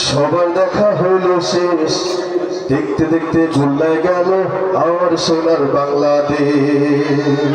সবার দেখা হইল শেষ, দেখতে দেখতে ভুলায় গেল আমার সোনার বাংলাদেশ।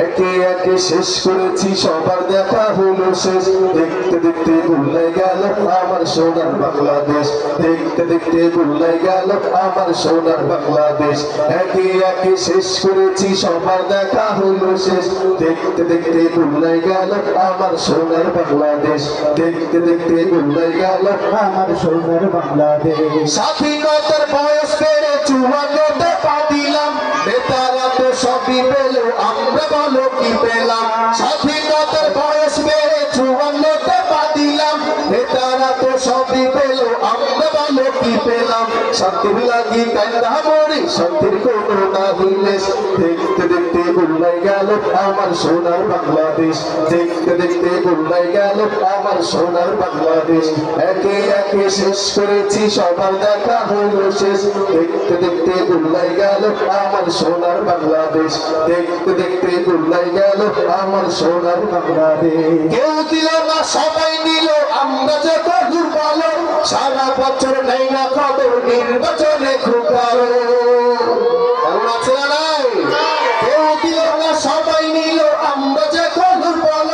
একে একে শেষ করেছি সবার দেখা হলো শেষ, দেখতে দেখতে ভুলায় গেল আমার সোনার বাংলাদেশ। দেখতে দেখতে ভুলায় গেল আমার সোনার বাংলাদেশ। একে একে শেষ করেছি সবার দেখা হলো শেষ, দেখতে দেখতে ভুলায় গেল আমার সোনার বাংলাদেশ। দেখতে দেখতে ভুলায় গেল আমার সোনার বাংলাদেশ। স্বাধীনতার বয়স বেড়ে 54তে পা দিলাম, নেতারা তো সবই পেল, আমরা বলো কি পেলাম। স্বাধীনতার বয়স বেড়ে 54তে পা দিলাম, নেতারা তো সবই পেল, আমরা বলো কি পেলাম। শান্তির লাগি কান্দা মরি, শান্তির কোনো নাহি লেশ। দেখতে দেখতে ভুলাই গেল আমার সোনার বাংলাদেশ। দেখতে দেখতে ভুলাই গেল আমার সোনার বাংলাদেশ। একে একে শেষ করেছি সবার দেখা হলো শেষ, দেখতে দেখতে ভুলাই গেল আমার সোনার বাংলাদেশ। দেখতে দেখতে ভুলাই গেল আমার সোনার বাংলাদেশ। কেউ দিল না সবাই নিল, আমরা যত দুর্বল, সারা বছর নেই না খবর, নির্বাচনে খুব ভালো। কেমন আছে না নাই? কেউ দিল না সবাই নিল, আমরা যত দুর্বল,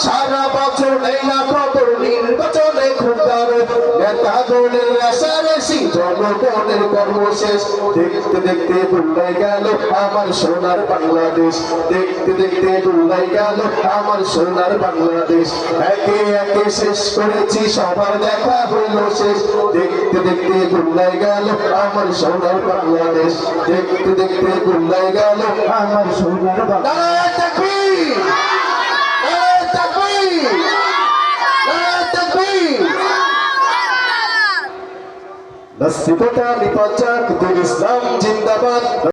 সারা বছর নেই না খবর, নির্বাচনে খুব ভালো। নেতাগণের আশা বেশি, জনগণের কর্মশেষ। দেখতে দেখতে ভুলাই গেল আমার সোনার বাংলাদেশ। দেখতে দেখতে ভুলাই গেল আমার সোনার বাংলাদেশ। একে একে শেষ করেছি সবার দেখা হলো শেষ, দেখতে দেখতে ভুলাই গেল আমার সোনার বাংলাদেশ। দেখতে দেখতে ভুলাই গেল আমার সোনার বাংলাদেশ। নাসিবতা নিপাচাক, দিন ইসলাম জিন্দাবাদ।